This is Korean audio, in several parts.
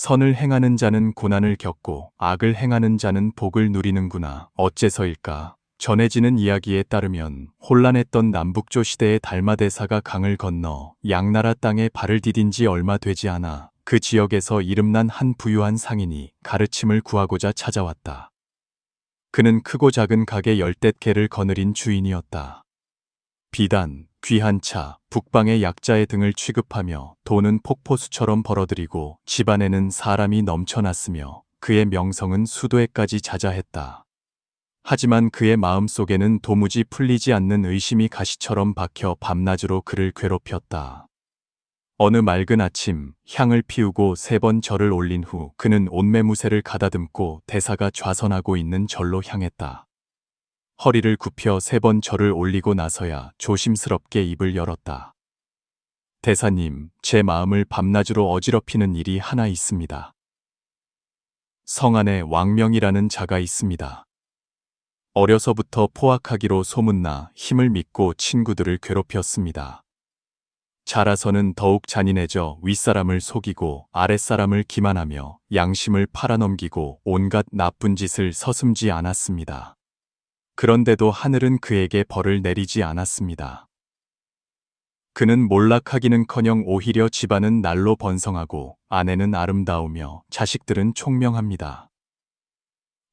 선을 행하는 자는 고난을 겪고 악을 행하는 자는 복을 누리는구나. 어째서일까? 전해지는 이야기에 따르면 혼란했던 남북조 시대의 달마대사가 강을 건너 양나라 땅에 발을 디딘 지 얼마 되지 않아 그 지역에서 이름난 한 부유한 상인이 가르침을 구하고자 찾아왔다. 그는 크고 작은 가게 열댓 개를 거느린 주인이었다. 비단, 귀한 차, 북방의 약자의 등을 취급하며 돈은 폭포수처럼 벌어들이고 집안에는 사람이 넘쳐났으며 그의 명성은 수도에까지 자자했다. 하지만 그의 마음속에는 도무지 풀리지 않는 의심이 가시처럼 박혀 밤낮으로 그를 괴롭혔다. 어느 맑은 아침 향을 피우고 3번 절을 올린 후 그는 옷매무새를 가다듬고 대사가 좌선하고 있는 절로 향했다. 허리를 굽혀 3번 절을 올리고 나서야 조심스럽게 입을 열었다. 대사님, 제 마음을 밤낮으로 어지럽히는 일이 하나 있습니다. 성 안에 왕명이라는 자가 있습니다. 어려서부터 포악하기로 소문나 힘을 믿고 친구들을 괴롭혔습니다. 자라서는 더욱 잔인해져 윗사람을 속이고 아랫사람을 기만하며 양심을 팔아넘기고 온갖 나쁜 짓을 서슴지 않았습니다. 그런데도 하늘은 그에게 벌을 내리지 않았습니다. 그는 몰락하기는커녕 오히려 집안은 날로 번성하고 아내는 아름다우며 자식들은 총명합니다.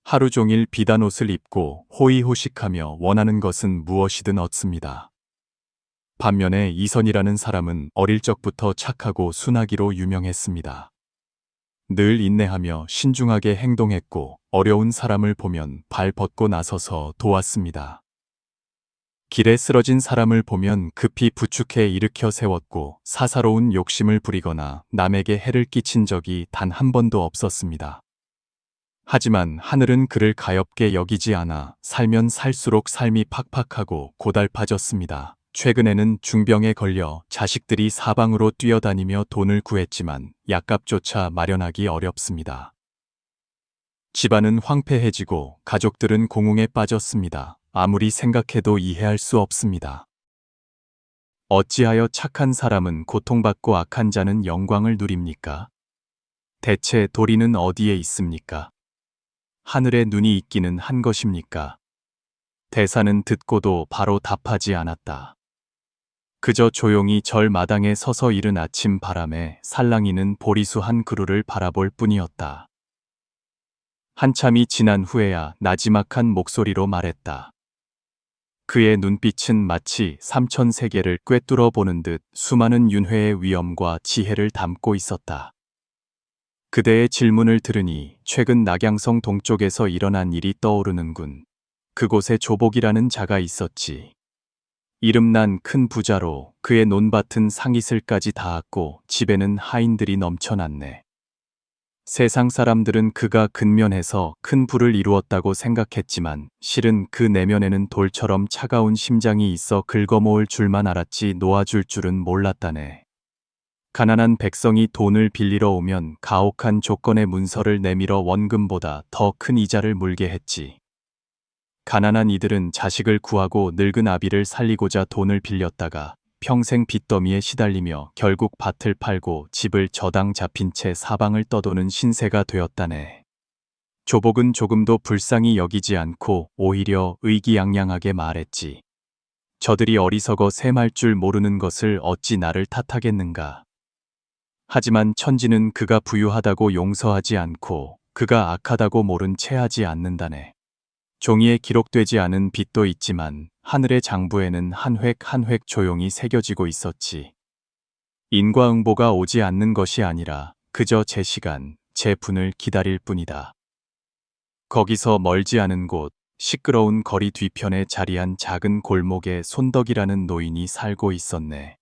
하루 종일 비단 옷을 입고 호의호식하며 원하는 것은 무엇이든 얻습니다. 반면에 이선이라는 사람은 어릴 적부터 착하고 순하기로 유명했습니다. 늘 인내하며 신중하게 행동했고 어려운 사람을 보면 발 벗고 나서서 도왔습니다. 길에 쓰러진 사람을 보면 급히 부축해 일으켜 세웠고 사사로운 욕심을 부리거나 남에게 해를 끼친 적이 단 한 번도 없었습니다. 하지만 하늘은 그를 가엾게 여기지 않아 살면 살수록 삶이 팍팍하고 고달파졌습니다. 최근에는 중병에 걸려 자식들이 사방으로 뛰어다니며 돈을 구했지만 약값조차 마련하기 어렵습니다. 집안은 황폐해지고 가족들은 공웅에 빠졌습니다. 아무리 생각해도 이해할 수 없습니다. 어찌하여 착한 사람은 고통받고 악한 자는 영광을 누립니까? 대체 도리는 어디에 있습니까? 하늘에 눈이 있기는 한 것입니까? 대사는 듣고도 바로 답하지 않았다. 그저 조용히 절 마당에 서서 이른 아침 바람에 살랑이는 보리수 한 그루를 바라볼 뿐이었다. 한참이 지난 후에야 나지막한 목소리로 말했다. 그의 눈빛은 마치 삼천세계를 꿰뚫어 보는 듯 수많은 윤회의 위엄과 지혜를 담고 있었다. 그대의 질문을 들으니 최근 낙양성 동쪽에서 일어난 일이 떠오르는군. 그곳에 조복이라는 자가 있었지. 이름난 큰 부자로 그의 논밭은 상이슬까지 닿았고 집에는 하인들이 넘쳐났네. 세상 사람들은 그가 근면해서 큰 부를 이루었다고 생각했지만 실은 그 내면에는 돌처럼 차가운 심장이 있어 긁어모을 줄만 알았지 놓아줄 줄은 몰랐다네. 가난한 백성이 돈을 빌리러 오면 가혹한 조건의 문서를 내밀어 원금보다 더 큰 이자를 물게 했지. 가난한 이들은 자식을 구하고 늙은 아비를 살리고자 돈을 빌렸다가 평생 빚더미에 시달리며 결국 밭을 팔고 집을 저당 잡힌 채 사방을 떠도는 신세가 되었다네. 조복은 조금도 불쌍히 여기지 않고 오히려 의기양양하게 말했지. 저들이 어리석어 셈할 줄 모르는 것을 어찌 나를 탓하겠는가. 하지만 천지는 그가 부유하다고 용서하지 않고 그가 악하다고 모른 채 하지 않는다네. 종이에 기록되지 않은 빚도 있지만 하늘의 장부에는 한 획 한 획 조용히 새겨지고 있었지. 인과응보가 오지 않는 것이 아니라 그저 제 시간, 제 분을 기다릴 뿐이다. 거기서 멀지 않은 곳, 시끄러운 거리 뒤편에 자리한 작은 골목에 손덕이라는 노인이 살고 있었네.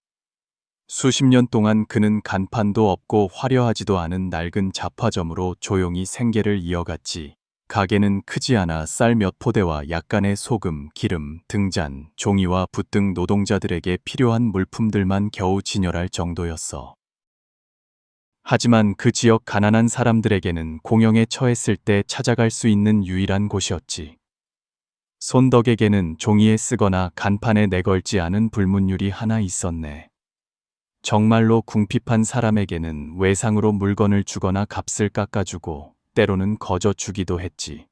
수십 년 동안 그는 간판도 없고 화려하지도 않은 낡은 잡화점으로 조용히 생계를 이어갔지. 가게는 크지 않아 쌀 몇 포대와 약간의 소금, 기름, 등잔, 종이와 붓 등 노동자들에게 필요한 물품들만 겨우 진열할 정도였어. 하지만 그 지역 가난한 사람들에게는 공영에 처했을 때 찾아갈 수 있는 유일한 곳이었지. 손덕에게는 종이에 쓰거나 간판에 내걸지 않은 불문율이 하나 있었네. 정말로 궁핍한 사람에게는 외상으로 물건을 주거나 값을 깎아주고 때로는 거저 주기도 했지.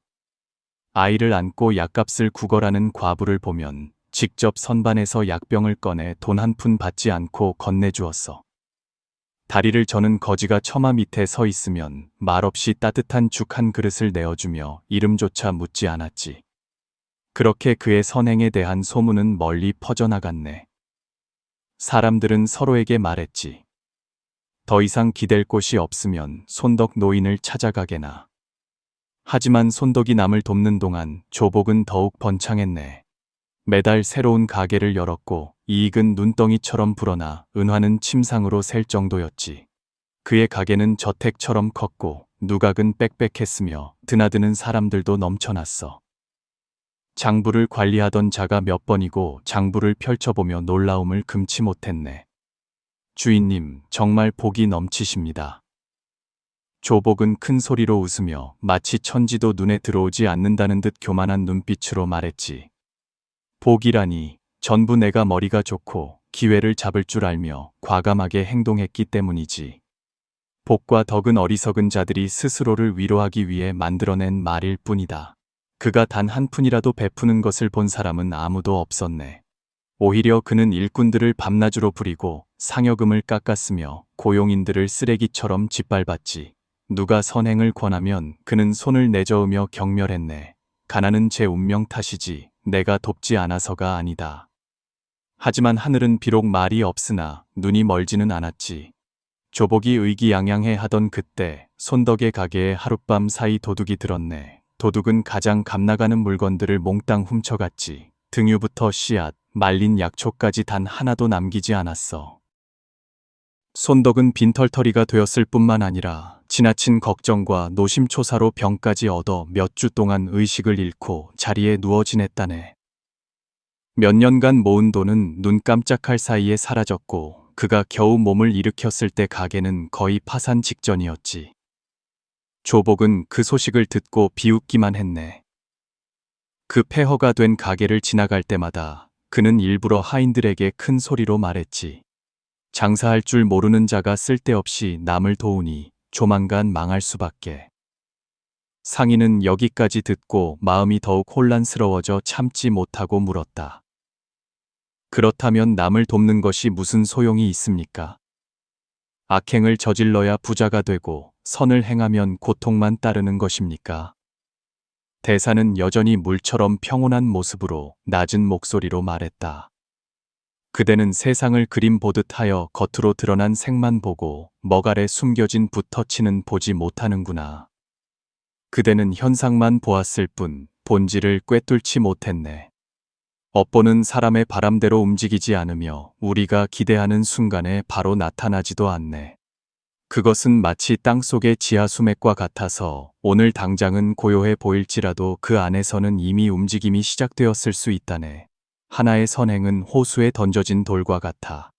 아이를 안고 약값을 구걸하는 과부를 보면 직접 선반에서 약병을 꺼내 돈 한 푼 받지 않고 건네주었어. 다리를 저는 거지가 처마 밑에 서 있으면 말없이 따뜻한 죽 한 그릇을 내어주며 이름조차 묻지 않았지. 그렇게 그의 선행에 대한 소문은 멀리 퍼져나갔네. 사람들은 서로에게 말했지. 더 이상 기댈 곳이 없으면 손덕 노인을 찾아가게나. 하지만 손덕이 남을 돕는 동안 조복은 더욱 번창했네. 매달 새로운 가게를 열었고 이익은 눈덩이처럼 불어나 은화는 침상으로 셀 정도였지. 그의 가게는 저택처럼 컸고 누각은 빽빽했으며 드나드는 사람들도 넘쳐났어. 장부를 관리하던 자가 몇 번이고 장부를 펼쳐보며 놀라움을 금치 못했네. 주인님, 정말 복이 넘치십니다. 조복은 큰 소리로 웃으며 마치 천지도 눈에 들어오지 않는다는 듯 교만한 눈빛으로 말했지. 복이라니, 전부 내가 머리가 좋고 기회를 잡을 줄 알며 과감하게 행동했기 때문이지. 복과 덕은 어리석은 자들이 스스로를 위로하기 위해 만들어낸 말일 뿐이다. 그가 단 한 푼이라도 베푸는 것을 본 사람은 아무도 없었네. 오히려 그는 일꾼들을 밤낮으로 부리고 상여금을 깎았으며 고용인들을 쓰레기처럼 짓밟았지. 누가 선행을 권하면 그는 손을 내저으며 경멸했네. 가난은 제 운명 탓이지 내가 돕지 않아서가 아니다. 하지만 하늘은 비록 말이 없으나 눈이 멀지는 않았지. 조복이 의기양양해 하던 그때 손덕의 가게에 하룻밤 사이 도둑이 들었네. 도둑은 가장 값나가는 물건들을 몽땅 훔쳐갔지. 등유부터 씨앗, 말린 약초까지 단 하나도 남기지 않았어. 손덕은 빈털터리가 되었을 뿐만 아니라 지나친 걱정과 노심초사로 병까지 얻어 몇 주 동안 의식을 잃고 자리에 누워 지냈다네. 몇 년간 모은 돈은 눈 깜짝할 사이에 사라졌고 그가 겨우 몸을 일으켰을 때 가게는 거의 파산 직전이었지. 조복은 그 소식을 듣고 비웃기만 했네. 그 폐허가 된 가게를 지나갈 때마다 그는 일부러 하인들에게 큰 소리로 말했지. 장사할 줄 모르는 자가 쓸데없이 남을 도우니 조만간 망할 수밖에. 상인은 여기까지 듣고 마음이 더욱 혼란스러워져 참지 못하고 물었다. 그렇다면 남을 돕는 것이 무슨 소용이 있습니까? 악행을 저질러야 부자가 되고 선을 행하면 고통만 따르는 것입니까? 대사는 여전히 물처럼 평온한 모습으로 낮은 목소리로 말했다. 그대는 세상을 그림 보듯 하여 겉으로 드러난 색만 보고 먹 아래 숨겨진 붓터치는 보지 못하는구나. 그대는 현상만 보았을 뿐 본질을 꿰뚫지 못했네. 업보는 사람의 바람대로 움직이지 않으며 우리가 기대하는 순간에 바로 나타나지도 않네. 그것은 마치 땅속의 지하수맥과 같아서 오늘 당장은 고요해 보일지라도 그 안에서는 이미 움직임이 시작되었을 수 있다네. 하나의 선행은 호수에 던져진 돌과 같아.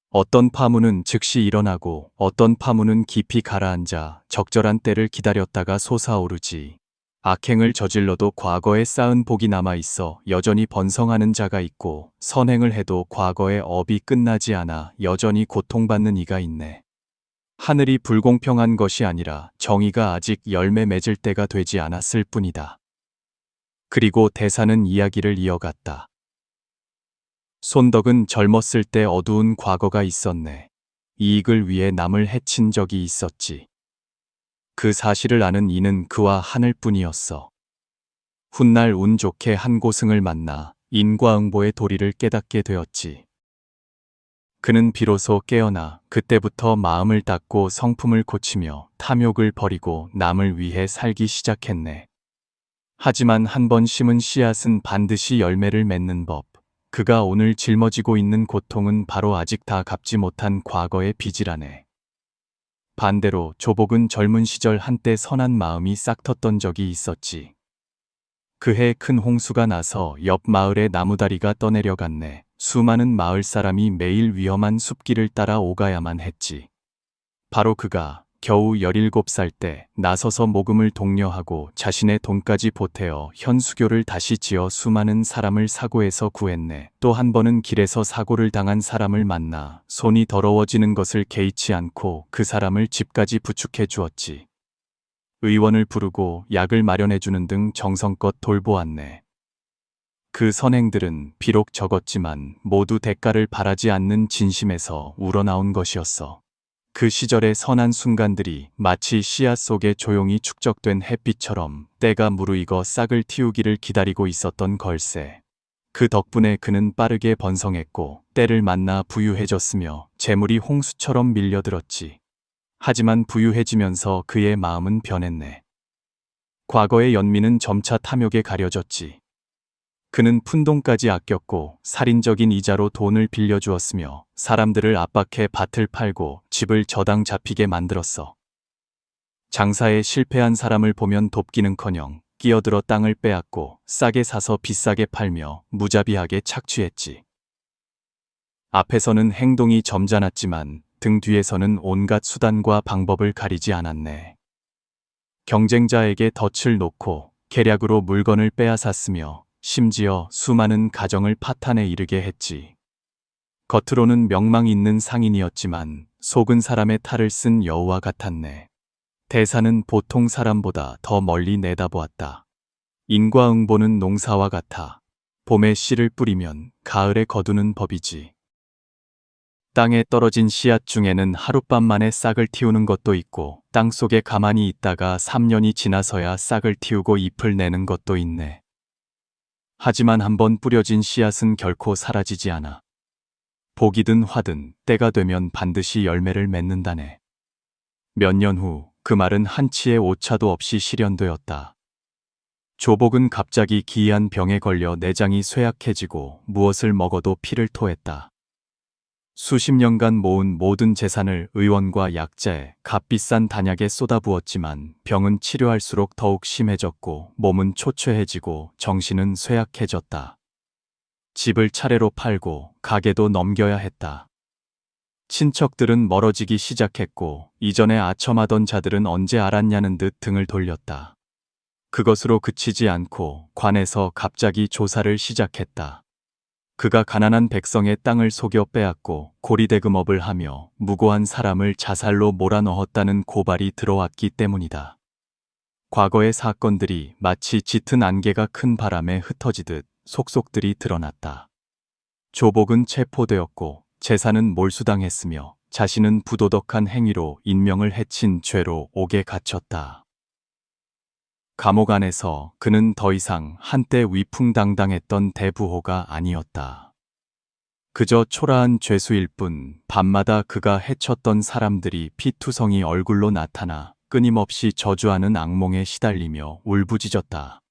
어떤 파문은 즉시 일어나고 어떤 파문은 깊이 가라앉아 적절한 때를 기다렸다가 솟아오르지. 악행을 저질러도 과거에 쌓은 복이 남아있어 여전히 번성하는 자가 있고 선행을 해도 과거의 업이 끝나지 않아 여전히 고통받는 이가 있네. 하늘이 불공평한 것이 아니라 정의가 아직 열매 맺을 때가 되지 않았을 뿐이다. 그리고 대사는 이야기를 이어갔다. 손덕은 젊었을 때 어두운 과거가 있었네. 이익을 위해 남을 해친 적이 있었지. 그 사실을 아는 이는 그와 하늘뿐이었어. 훗날 운 좋게 한 고승을 만나 인과응보의 도리를 깨닫게 되었지. 그는 비로소 깨어나 그때부터 마음을 닫고 성품을 고치며 탐욕을 버리고 남을 위해 살기 시작했네. 하지만 한 번 심은 씨앗은 반드시 열매를 맺는 법. 그가 오늘 짊어지고 있는 고통은 바로 아직 다 갚지 못한 과거의 빚이라네. 반대로 조복은 젊은 시절 한때 선한 마음이 싹텄던 적이 있었지. 그해 큰 홍수가 나서 옆 마을의 나무다리가 떠내려갔네. 수많은 마을 사람이 매일 위험한 숲길을 따라 오가야만 했지. 바로 그가 겨우 17살 때 나서서 모금을 독려하고 자신의 돈까지 보태어 현수교를 다시 지어 수많은 사람을 사고에서 구했네. 또 한 번은 길에서 사고를 당한 사람을 만나 손이 더러워지는 것을 개의치 않고 그 사람을 집까지 부축해 주었지. 의원을 부르고 약을 마련해 주는 등 정성껏 돌보았네. 그 선행들은 비록 적었지만 모두 대가를 바라지 않는 진심에서 우러나온 것이었어. 그 시절의 선한 순간들이 마치 씨앗 속에 조용히 축적된 햇빛처럼 때가 무르익어 싹을 틔우기를 기다리고 있었던 걸세. 그 덕분에 그는 빠르게 번성했고 때를 만나 부유해졌으며 재물이 홍수처럼 밀려들었지. 하지만 부유해지면서 그의 마음은 변했네. 과거의 연민은 점차 탐욕에 가려졌지. 그는 푼돈까지 아꼈고 살인적인 이자로 돈을 빌려주었으며 사람들을 압박해 밭을 팔고 집을 저당 잡히게 만들었어. 장사에 실패한 사람을 보면 돕기는커녕 끼어들어 땅을 빼앗고 싸게 사서 비싸게 팔며 무자비하게 착취했지. 앞에서는 행동이 점잖았지만 등 뒤에서는 온갖 수단과 방법을 가리지 않았네. 경쟁자에게 덫을 놓고 계략으로 물건을 빼앗았으며 심지어 수많은 가정을 파탄에 이르게 했지. 겉으로는 명망 있는 상인이었지만 속은 사람의 탈을 쓴 여우와 같았네. 대사는 보통 사람보다 더 멀리 내다보았다. 인과응보는 농사와 같아. 봄에 씨를 뿌리면 가을에 거두는 법이지. 땅에 떨어진 씨앗 중에는 하룻밤 만에 싹을 틔우는 것도 있고 땅 속에 가만히 있다가 3년이 지나서야 싹을 틔우고 잎을 내는 것도 있네. 하지만 한번 뿌려진 씨앗은 결코 사라지지 않아. 복이든 화든 때가 되면 반드시 열매를 맺는다네. 몇 년 후 그 말은 한치의 오차도 없이 실현되었다. 조복은 갑자기 기이한 병에 걸려 내장이 쇠약해지고 무엇을 먹어도 피를 토했다. 수십 년간 모은 모든 재산을 의원과 약자에 값비싼 단약에 쏟아부었지만 병은 치료할수록 더욱 심해졌고 몸은 초췌해지고 정신은 쇠약해졌다. 집을 차례로 팔고 가게도 넘겨야 했다. 친척들은 멀어지기 시작했고 이전에 아첨하던 자들은 언제 알았냐는 듯 등을 돌렸다. 그것으로 그치지 않고 관에서 갑자기 조사를 시작했다. 그가 가난한 백성의 땅을 속여 빼앗고 고리대금업을 하며 무고한 사람을 자살로 몰아넣었다는 고발이 들어왔기 때문이다. 과거의 사건들이 마치 짙은 안개가 큰 바람에 흩어지듯 속속들이 드러났다. 조복은 체포되었고 재산은 몰수당했으며 자신은 부도덕한 행위로 인명을 해친 죄로 옥에 갇혔다. 감옥 안에서 그는 더 이상 한때 위풍당당했던 대부호가 아니었다. 그저 초라한 죄수일 뿐 밤마다 그가 해쳤던 사람들이 피투성이 얼굴로 나타나 끊임없이 저주하는 악몽에 시달리며 울부짖었다.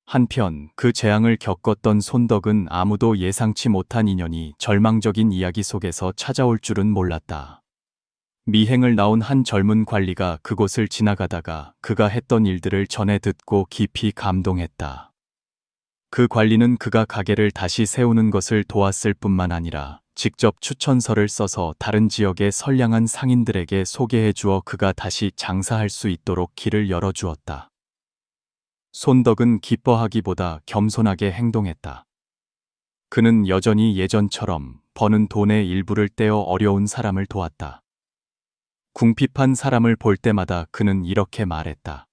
한편 그 재앙을 겪었던 손덕은 아무도 예상치 못한 인연이 절망적인 이야기 속에서 찾아올 줄은 몰랐다. 미행을 나온 한 젊은 관리가 그곳을 지나가다가 그가 했던 일들을 전해 듣고 깊이 감동했다. 그 관리는 그가 가게를 다시 세우는 것을 도왔을 뿐만 아니라 직접 추천서를 써서 다른 지역의 선량한 상인들에게 소개해 주어 그가 다시 장사할 수 있도록 길을 열어주었다. 손덕은 기뻐하기보다 겸손하게 행동했다. 그는 여전히 예전처럼 버는 돈의 일부를 떼어 어려운 사람을 도왔다. 궁핍한 사람을 볼 때마다 그는 이렇게 말했다.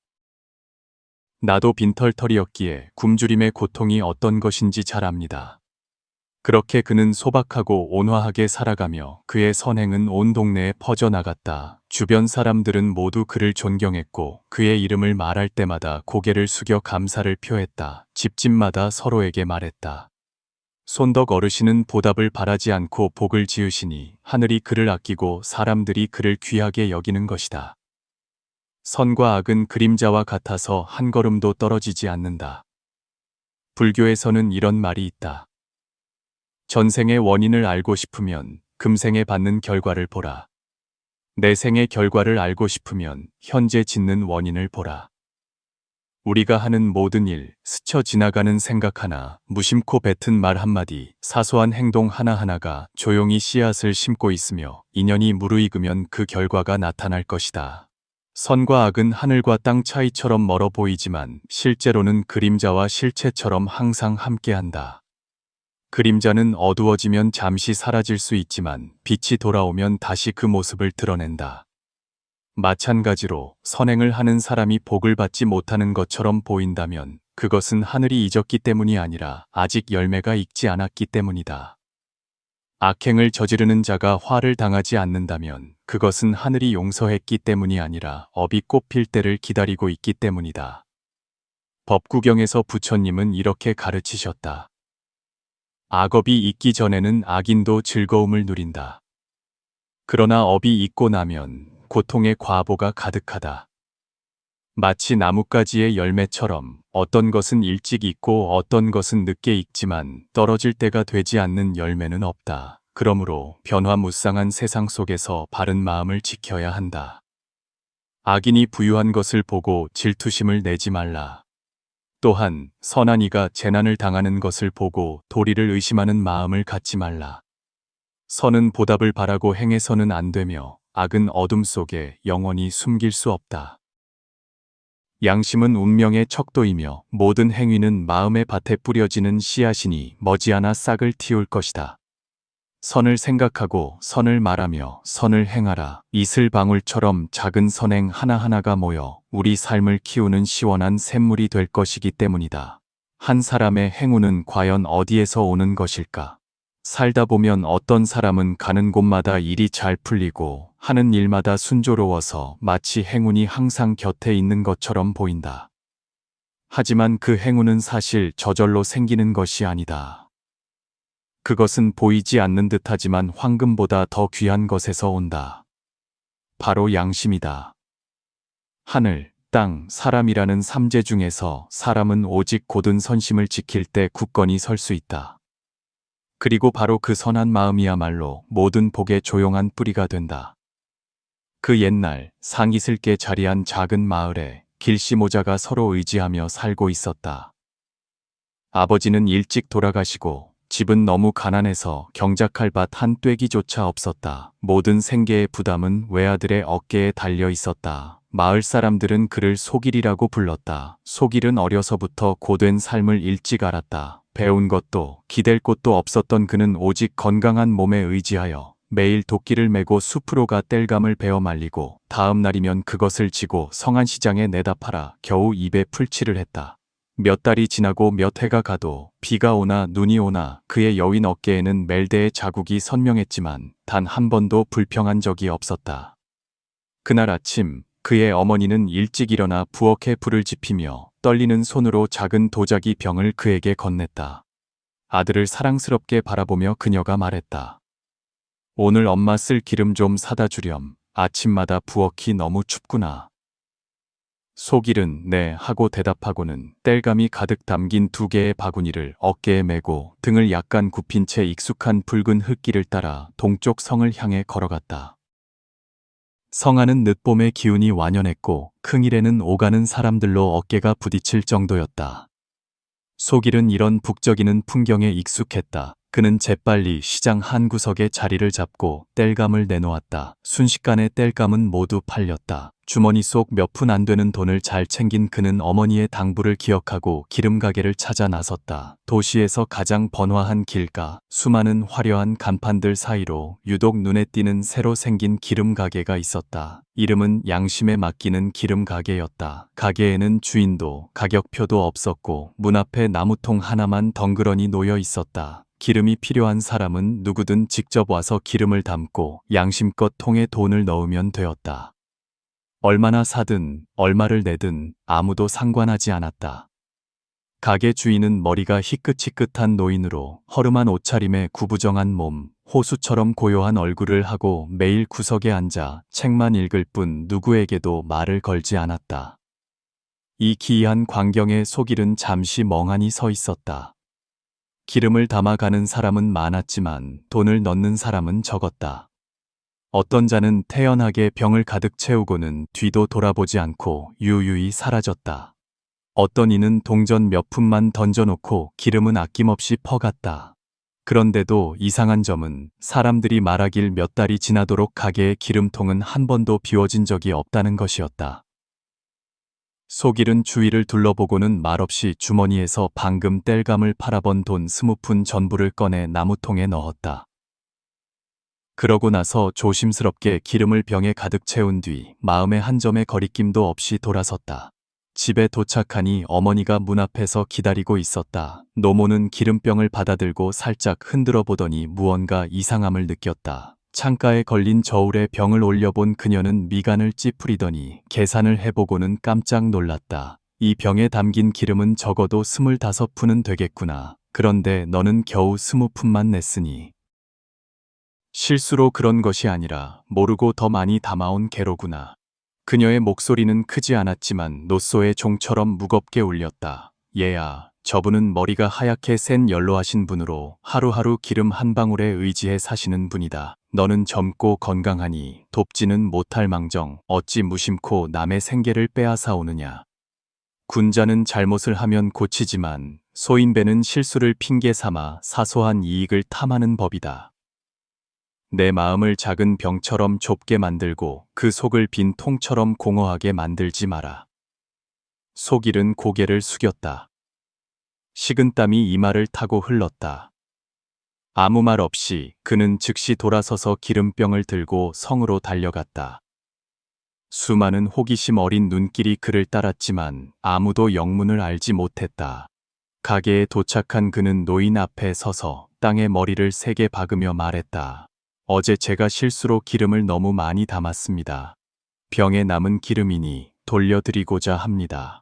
나도 빈털터리였기에 굶주림의 고통이 어떤 것인지 잘 압니다. 그렇게 그는 소박하고 온화하게 살아가며 그의 선행은 온 동네에 퍼져나갔다. 주변 사람들은 모두 그를 존경했고 그의 이름을 말할 때마다 고개를 숙여 감사를 표했다. 집집마다 서로에게 말했다. 손덕 어르신은 보답을 바라지 않고 복을 지으시니 하늘이 그를 아끼고 사람들이 그를 귀하게 여기는 것이다. 선과 악은 그림자와 같아서 한 걸음도 떨어지지 않는다. 불교에서는 이런 말이 있다. 전생의 원인을 알고 싶으면 금생에 받는 결과를 보라. 내생의 결과를 알고 싶으면 현재 짓는 원인을 보라. 우리가 하는 모든 일, 스쳐 지나가는 생각 하나, 무심코 뱉은 말 한마디, 사소한 행동 하나하나가 조용히 씨앗을 심고 있으며 인연이 무르익으면 그 결과가 나타날 것이다. 선과 악은 하늘과 땅 차이처럼 멀어 보이지만 실제로는 그림자와 실체처럼 항상 함께한다. 그림자는 어두워지면 잠시 사라질 수 있지만 빛이 돌아오면 다시 그 모습을 드러낸다. 마찬가지로 선행을 하는 사람이 복을 받지 못하는 것처럼 보인다면 그것은 하늘이 잊었기 때문이 아니라 아직 열매가 익지 않았기 때문이다. 악행을 저지르는 자가 화를 당하지 않는다면 그것은 하늘이 용서했기 때문이 아니라 업이 꽃필 때를 기다리고 있기 때문이다. 법구경에서 부처님은 이렇게 가르치셨다. 악업이 있기 전에는 악인도 즐거움을 누린다. 그러나 업이 있고 나면 고통의 과보가 가득하다. 마치 나뭇가지의 열매처럼 어떤 것은 일찍 익고 어떤 것은 늦게 익지만 떨어질 때가 되지 않는 열매는 없다. 그러므로 변화무쌍한 세상 속에서 바른 마음을 지켜야 한다. 악인이 부유한 것을 보고 질투심을 내지 말라. 또한 선한 이가 재난을 당하는 것을 보고 도리를 의심하는 마음을 갖지 말라. 선은 보답을 바라고 행해서는 안 되며 악은 어둠 속에 영원히 숨길 수 없다. 양심은 운명의 척도이며 모든 행위는 마음의 밭에 뿌려지는 씨앗이니 머지않아 싹을 틔울 것이다. 선을 생각하고 선을 말하며 선을 행하라. 이슬방울처럼 작은 선행 하나하나가 모여 우리 삶을 키우는 시원한 샘물이 될 것이기 때문이다. 한 사람의 행운은 과연 어디에서 오는 것일까? 살다 보면 어떤 사람은 가는 곳마다 일이 잘 풀리고 하는 일마다 순조로워서 마치 행운이 항상 곁에 있는 것처럼 보인다. 하지만 그 행운은 사실 저절로 생기는 것이 아니다. 그것은 보이지 않는 듯하지만 황금보다 더 귀한 것에서 온다. 바로 양심이다. 하늘, 땅, 사람이라는 삼재 중에서 사람은 오직 고든 선심을 지킬 때 굳건히 설 수 있다. 그리고 바로 그 선한 마음이야말로 모든 복의 조용한 뿌리가 된다. 그 옛날 상이슬게 자리한 작은 마을에 길씨 모자가 서로 의지하며 살고 있었다. 아버지는 일찍 돌아가시고 집은 너무 가난해서 경작할 밭 한 떼기조차 없었다. 모든 생계의 부담은 외아들의 어깨에 달려 있었다. 마을 사람들은 그를 소길이라고 불렀다. 소길은 어려서부터 고된 삶을 일찍 알았다. 배운 것도 기댈 곳도 없었던 그는 오직 건강한 몸에 의지하여 매일 도끼를 메고 숲으로 가 땔감을 베어 말리고 다음 날이면 그것을 지고 성안시장에 내다 팔아 겨우 입에 풀칠을 했다. 몇 달이 지나고 몇 해가 가도 비가 오나 눈이 오나 그의 여윈 어깨에는 멜대의 자국이 선명했지만 단 한 번도 불평한 적이 없었다. 그날 아침 그의 어머니는 일찍 일어나 부엌에 불을 지피며 떨리는 손으로 작은 도자기 병을 그에게 건넸다. 아들을 사랑스럽게 바라보며 그녀가 말했다. 오늘 엄마 쓸 기름 좀 사다 주렴. 아침마다 부엌이 너무 춥구나. 소길은 네 하고 대답하고는 땔감이 가득 담긴 2개의 바구니를 어깨에 메고 등을 약간 굽힌 채 익숙한 붉은 흙길을 따라 동쪽 성을 향해 걸어갔다. 성안은 늦봄의 기운이 완연했고 큰일에는 오가는 사람들로 어깨가 부딪힐 정도였다. 소길은 이런 북적이는 풍경에 익숙했다. 그는 재빨리 시장 한 구석에 자리를 잡고 땔감을 내놓았다. 순식간에 땔감은 모두 팔렸다. 주머니 속 몇 푼 안 되는 돈을 잘 챙긴 그는 어머니의 당부를 기억하고 기름 가게를 찾아 나섰다. 도시에서 가장 번화한 길가, 수많은 화려한 간판들 사이로 유독 눈에 띄는 새로 생긴 기름 가게가 있었다. 이름은 양심에 맡기는 기름 가게였다. 가게에는 주인도 가격표도 없었고 문 앞에 나무통 하나만 덩그러니 놓여 있었다. 기름이 필요한 사람은 누구든 직접 와서 기름을 담고 양심껏 통에 돈을 넣으면 되었다. 얼마나 사든 얼마를 내든 아무도 상관하지 않았다. 가게 주인은 머리가 희끗희끗한 노인으로 허름한 옷차림에 구부정한 몸, 호수처럼 고요한 얼굴을 하고 매일 구석에 앉아 책만 읽을 뿐 누구에게도 말을 걸지 않았다. 이 기이한 광경에 소길은 잠시 멍하니 서 있었다. 기름을 담아가는 사람은 많았지만 돈을 넣는 사람은 적었다. 어떤 자는 태연하게 병을 가득 채우고는 뒤도 돌아보지 않고 유유히 사라졌다. 어떤 이는 동전 몇 푼만 던져놓고 기름은 아낌없이 퍼갔다. 그런데도 이상한 점은 사람들이 말하길 몇 달이 지나도록 가게의 기름통은 한 번도 비워진 적이 없다는 것이었다. 속일은 주위를 둘러보고는 말없이 주머니에서 방금 땔감을 팔아본 돈 20푼 전부를 꺼내 나무통에 넣었다. 그러고 나서 조심스럽게 기름을 병에 가득 채운 뒤 마음에 한 점의 거리낌도 없이 돌아섰다. 집에 도착하니 어머니가 문 앞에서 기다리고 있었다. 노모는 기름병을 받아들고 살짝 흔들어 보더니 무언가 이상함을 느꼈다. 창가에 걸린 저울에 병을 올려본 그녀는 미간을 찌푸리더니 계산을 해보고는 깜짝 놀랐다. 이 병에 담긴 기름은 적어도 25푼은 되겠구나. 그런데 너는 겨우 20푼만 냈으니. 실수로 그런 것이 아니라 모르고 더 많이 담아온 괴로구나. 그녀의 목소리는 크지 않았지만 노소의 종처럼 무겁게 울렸다. 얘야, 저분은 머리가 하얗게 센 연로하신 분으로 하루하루 기름 한 방울에 의지해 사시는 분이다. 너는 젊고 건강하니 돕지는 못할 망정 어찌 무심코 남의 생계를 빼앗아 오느냐. 군자는 잘못을 하면 고치지만 소인배는 실수를 핑계 삼아 사소한 이익을 탐하는 법이다. 내 마음을 작은 병처럼 좁게 만들고 그 속을 빈 통처럼 공허하게 만들지 마라. 속일은 고개를 숙였다. 식은땀이 이마를 타고 흘렀다. 아무 말 없이 그는 즉시 돌아서서 기름병을 들고 성으로 달려갔다. 수많은 호기심 어린 눈길이 그를 따랐지만 아무도 영문을 알지 못했다. 가게에 도착한 그는 노인 앞에 서서 땅에 머리를 세게 박으며 말했다. 어제 제가 실수로 기름을 너무 많이 담았습니다. 병에 남은 기름이니 돌려드리고자 합니다.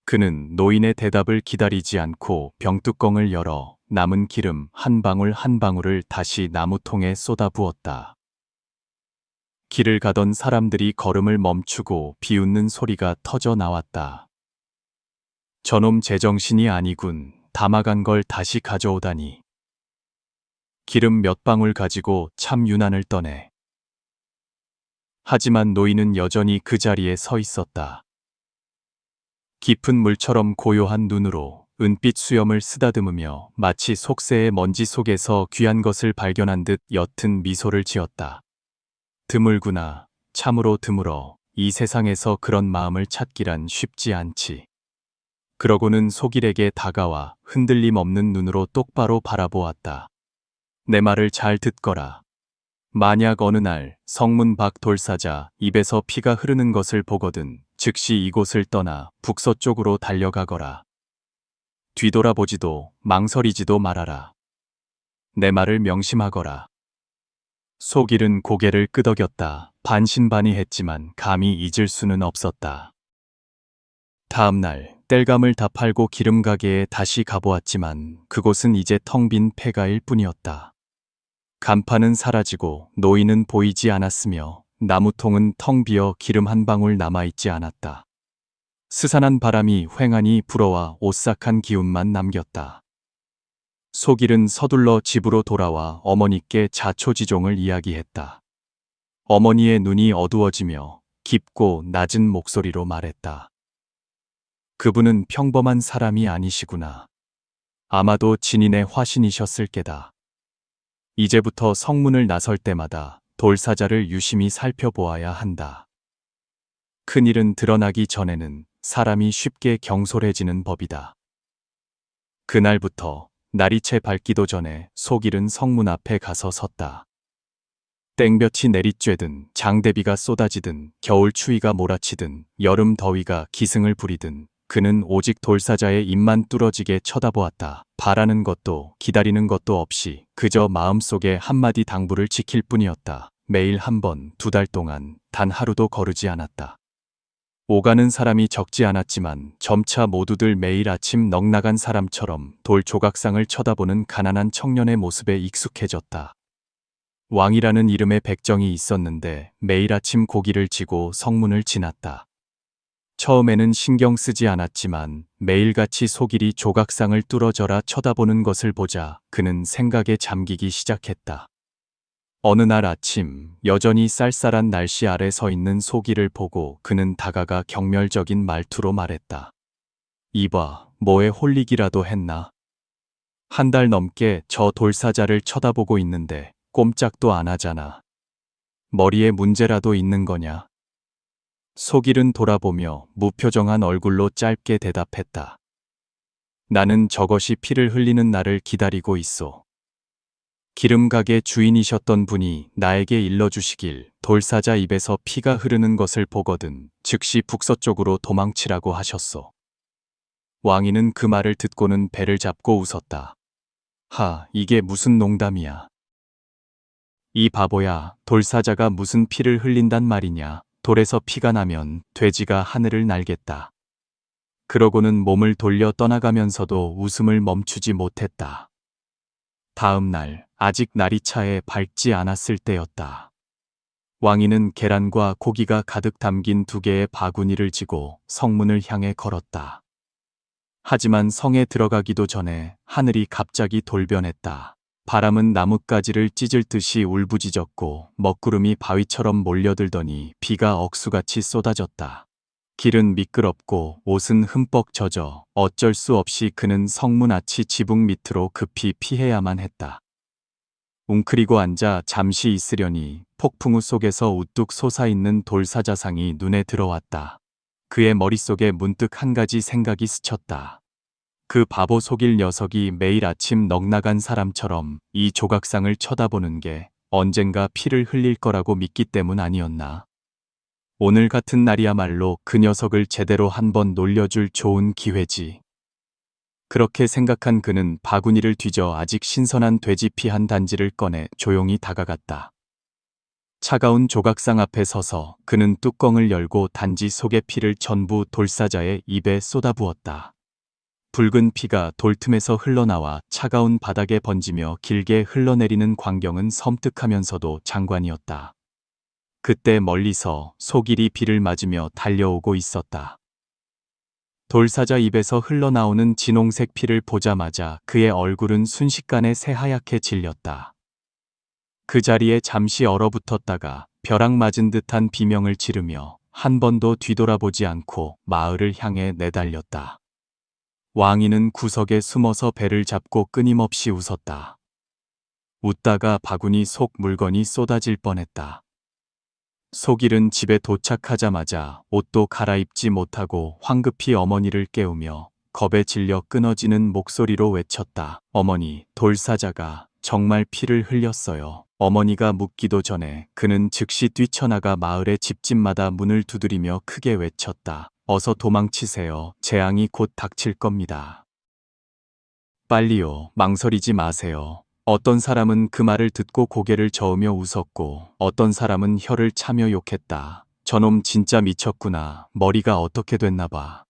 그는 노인의 대답을 기다리지 않고 병뚜껑을 열어 남은 기름 한 방울 한 방울을 다시 나무통에 쏟아부었다. 길을 가던 사람들이 걸음을 멈추고 비웃는 소리가 터져 나왔다. 저놈 제정신이 아니군. 담아간 걸 다시 가져오다니. 기름 몇 방울 가지고 참 유난을 떠네. 하지만 노인은 여전히 그 자리에 서 있었다. 깊은 물처럼 고요한 눈으로 은빛 수염을 쓰다듬으며 마치 속세의 먼지 속에서 귀한 것을 발견한 듯 옅은 미소를 지었다. 드물구나. 참으로 드물어. 이 세상에서 그런 마음을 찾기란 쉽지 않지. 그러고는 속일에게 다가와 흔들림 없는 눈으로 똑바로 바라보았다. 내 말을 잘 듣거라. 만약 어느 날 성문 밖 돌사자 입에서 피가 흐르는 것을 보거든 즉시 이곳을 떠나 북서쪽으로 달려가거라. 뒤돌아보지도 망설이지도 말아라. 내 말을 명심하거라. 속일은 고개를 끄덕였다. 반신반의했지만 감히 잊을 수는 없었다. 다음 날 땔감을 다 팔고 기름 가게에 다시 가보았지만 그곳은 이제 텅 빈 폐가일 뿐이었다. 간판은 사라지고 노인은 보이지 않았으며 나무통은 텅 비어 기름 한 방울 남아있지 않았다. 스산한 바람이 휑하니 불어와 오싹한 기운만 남겼다. 속일은 서둘러 집으로 돌아와 어머니께 자초지종을 이야기했다. 어머니의 눈이 어두워지며 깊고 낮은 목소리로 말했다. 그분은 평범한 사람이 아니시구나. 아마도 진인의 화신이셨을 게다. 이제부터 성문을 나설 때마다 돌사자를 유심히 살펴보아야 한다. 큰일은 드러나기 전에는 사람이 쉽게 경솔해지는 법이다. 그날부터 날이 채 밝기도 전에 속일은 성문 앞에 가서 섰다. 땡볕이 내리쬐든 장대비가 쏟아지든 겨울 추위가 몰아치든 여름 더위가 기승을 부리든 그는 오직 돌사자의 입만 뚫어지게 쳐다보았다. 바라는 것도 기다리는 것도 없이 그저 마음속에 한마디 당부를 지킬 뿐이었다. 매일 한 번, 2달 동안 단 하루도 거르지 않았다. 오가는 사람이 적지 않았지만 점차 모두들 매일 아침 넉나간 사람처럼 돌 조각상을 쳐다보는 가난한 청년의 모습에 익숙해졌다. 왕이라는 이름의 백정이 있었는데 매일 아침 고기를 지고 성문을 지났다. 처음에는 신경 쓰지 않았지만 매일같이 속일이 조각상을 뚫어져라 쳐다보는 것을 보자 그는 생각에 잠기기 시작했다. 어느 날 아침, 여전히 쌀쌀한 날씨 아래 서 있는 소기를 보고 그는 다가가 경멸적인 말투로 말했다. 이봐, 뭐에 홀리기라도 했나? 한 달 넘게 저 돌사자를 쳐다보고 있는데 꼼짝도 안 하잖아. 머리에 문제라도 있는 거냐? 소길은 돌아보며 무표정한 얼굴로 짧게 대답했다. 나는 저것이 피를 흘리는 날을 기다리고 있소. 기름가게 주인이셨던 분이 나에게 일러주시길 돌사자 입에서 피가 흐르는 것을 보거든 즉시 북서쪽으로 도망치라고 하셨소. 왕이는 그 말을 듣고는 배를 잡고 웃었다. 이게 무슨 농담이야. 이 바보야, 돌사자가 무슨 피를 흘린단 말이냐. 돌에서 피가 나면 돼지가 하늘을 날겠다. 그러고는 몸을 돌려 떠나가면서도 웃음을 멈추지 못했다. 다음 날, 아직 날이 차에 밝지 않았을 때였다. 왕이는 계란과 고기가 가득 담긴 2개의 바구니를 지고 성문을 향해 걸었다. 하지만 성에 들어가기도 전에 하늘이 갑자기 돌변했다. 바람은 나뭇가지를 찢을 듯이 울부짖었고 먹구름이 바위처럼 몰려들더니 비가 억수같이 쏟아졌다. 길은 미끄럽고 옷은 흠뻑 젖어 어쩔 수 없이 그는 성문 아치 지붕 밑으로 급히 피해야만 했다. 웅크리고 앉아 잠시 있으려니 폭풍우 속에서 우뚝 솟아있는 돌사자상이 눈에 들어왔다. 그의 머릿속에 문득 한 가지 생각이 스쳤다. 그 바보 속일 녀석이 매일 아침 넋나간 사람처럼 이 조각상을 쳐다보는 게 언젠가 피를 흘릴 거라고 믿기 때문 아니었나. 오늘 같은 날이야말로 그 녀석을 제대로 한번 놀려줄 좋은 기회지. 그렇게 생각한 그는 바구니를 뒤져 아직 신선한 돼지피 한 단지를 꺼내 조용히 다가갔다. 차가운 조각상 앞에 서서 그는 뚜껑을 열고 단지 속의 피를 전부 돌사자의 입에 쏟아부었다. 붉은 피가 돌틈에서 흘러나와 차가운 바닥에 번지며 길게 흘러내리는 광경은 섬뜩하면서도 장관이었다. 그때 멀리서 소길이 비를 맞으며 달려오고 있었다. 돌사자 입에서 흘러나오는 진홍색 피를 보자마자 그의 얼굴은 순식간에 새하얗게 질렸다. 그 자리에 잠시 얼어붙었다가 벼락 맞은 듯한 비명을 지르며 한 번도 뒤돌아보지 않고 마을을 향해 내달렸다. 왕이는 구석에 숨어서 배를 잡고 끊임없이 웃었다. 웃다가 바구니 속 물건이 쏟아질 뻔했다. 소길은 집에 도착하자마자 옷도 갈아입지 못하고 황급히 어머니를 깨우며 겁에 질려 끊어지는 목소리로 외쳤다. 어머니, 돌사자가 정말 피를 흘렸어요. 어머니가 묻기도 전에 그는 즉시 뛰쳐나가 마을의 집집마다 문을 두드리며 크게 외쳤다. 어서 도망치세요. 재앙이 곧 닥칠 겁니다. 빨리요. 망설이지 마세요. 어떤 사람은 그 말을 듣고 고개를 저으며 웃었고 어떤 사람은 혀를 차며 욕했다. 저놈 진짜 미쳤구나. 머리가 어떻게 됐나 봐.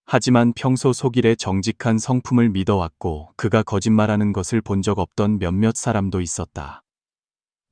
하지만 평소 소길의 정직한 성품을 믿어왔고 그가 거짓말하는 것을 본 적 없던 몇몇 사람도 있었다.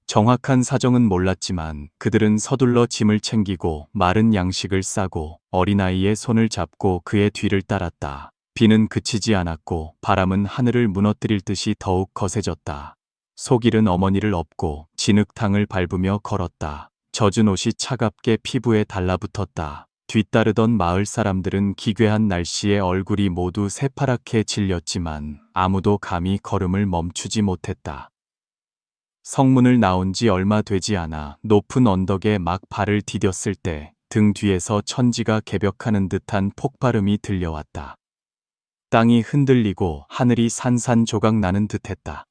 정확한 사정은 몰랐지만 그들은 서둘러 짐을 챙기고 마른 양식을 싸고 어린아이의 손을 잡고 그의 뒤를 따랐다. 비는 그치지 않았고 바람은 하늘을 무너뜨릴 듯이 더욱 거세졌다. 소길은 어머니를 업고 진흙탕을 밟으며 걸었다. 젖은 옷이 차갑게 피부에 달라붙었다. 뒤따르던 마을 사람들은 기괴한 날씨에 얼굴이 모두 새파랗게 질렸지만 아무도 감히 걸음을 멈추지 못했다. 성문을 나온 지 얼마 되지 않아 높은 언덕에 막 발을 디뎠을 때 등 뒤에서 천지가 개벽하는 듯한 폭발음이 들려왔다. 땅이 흔들리고 하늘이 산산조각 나는 듯했다.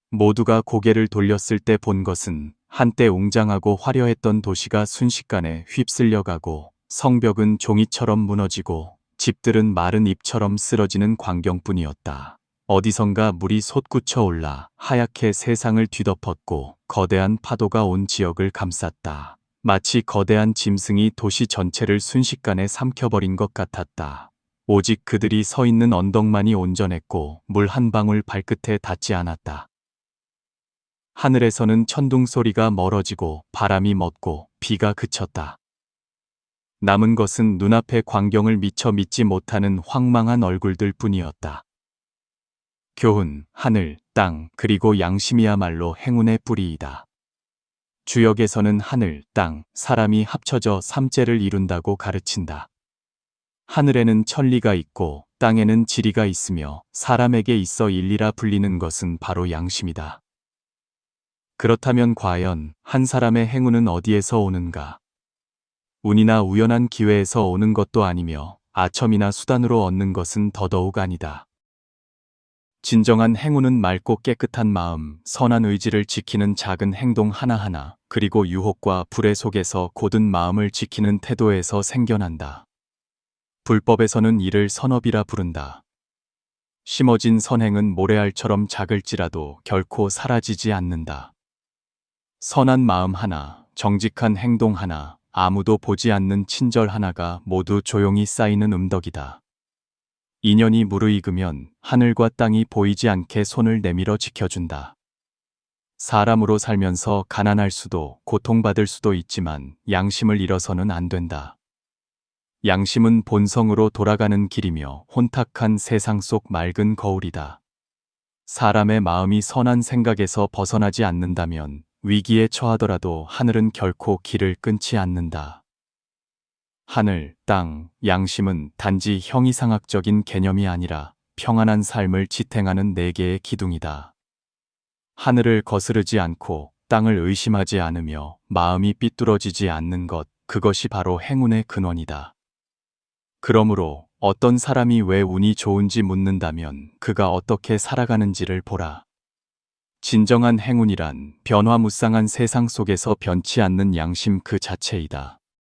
모두가 고개를 돌렸을 때 본 것은 한때 웅장하고 화려했던 도시가 순식간에 휩쓸려가고 성벽은 종이처럼 무너지고 집들은 마른 잎처럼 쓰러지는 광경뿐이었다. 어디선가 물이 솟구쳐 올라 하얗게 세상을 뒤덮었고 거대한 파도가 온 지역을 감쌌다. 마치 거대한 짐승이 도시 전체를 순식간에 삼켜버린 것 같았다. 오직 그들이 서 있는 언덕만이 온전했고 물 한 방울 발끝에 닿지 않았다. 하늘에서는 천둥 소리가 멀어지고 바람이 멎고 비가 그쳤다. 남은 것은 눈앞의 광경을 미처 믿지 못하는 황망한 얼굴들 뿐이었다. 교훈, 하늘, 땅, 그리고 양심이야말로 행운의 뿌리이다. 주역에서는 하늘, 땅, 사람이 합쳐져 삼재를 이룬다고 가르친다. 하늘에는 천리가 있고 땅에는 지리가 있으며 사람에게 있어 일리라 불리는 것은 바로 양심이다. 그렇다면 과연 한 사람의 행운은 어디에서 오는가? 운이나 우연한 기회에서 오는 것도 아니며 아첨이나 수단으로 얻는 것은 더더욱 아니다. 진정한 행운은 맑고 깨끗한 마음, 선한 의지를 지키는 작은 행동 하나하나, 그리고 유혹과 불의 속에서 곧은 마음을 지키는 태도에서 생겨난다. 불법에서는 이를 선업이라 부른다. 심어진 선행은 모래알처럼 작을지라도 결코 사라지지 않는다. 선한 마음 하나, 정직한 행동 하나, 아무도 보지 않는 친절 하나가 모두 조용히 쌓이는 음덕이다. 인연이 무르익으면 하늘과 땅이 보이지 않게 손을 내밀어 지켜준다. 사람으로 살면서 가난할 수도 고통받을 수도 있지만 양심을 잃어서는 안 된다. 양심은 본성으로 돌아가는 길이며 혼탁한 세상 속 맑은 거울이다. 사람의 마음이 선한 생각에서 벗어나지 않는다면 위기에 처하더라도 하늘은 결코 길을 끊지 않는다. 하늘, 땅, 양심은 단지 형이상학적인 개념이 아니라 평안한 삶을 지탱하는 네 개의 기둥이다. 하늘을 거스르지 않고 땅을 의심하지 않으며 마음이 삐뚤어지지 않는 것, 그것이 바로 행운의 근원이다. 그러므로 어떤 사람이 왜 운이 좋은지 묻는다면 그가 어떻게 살아가는지를 보라. 진정한 행운이란 변화무쌍한 세상 속에서 변치 않는 양심 그 자체이다.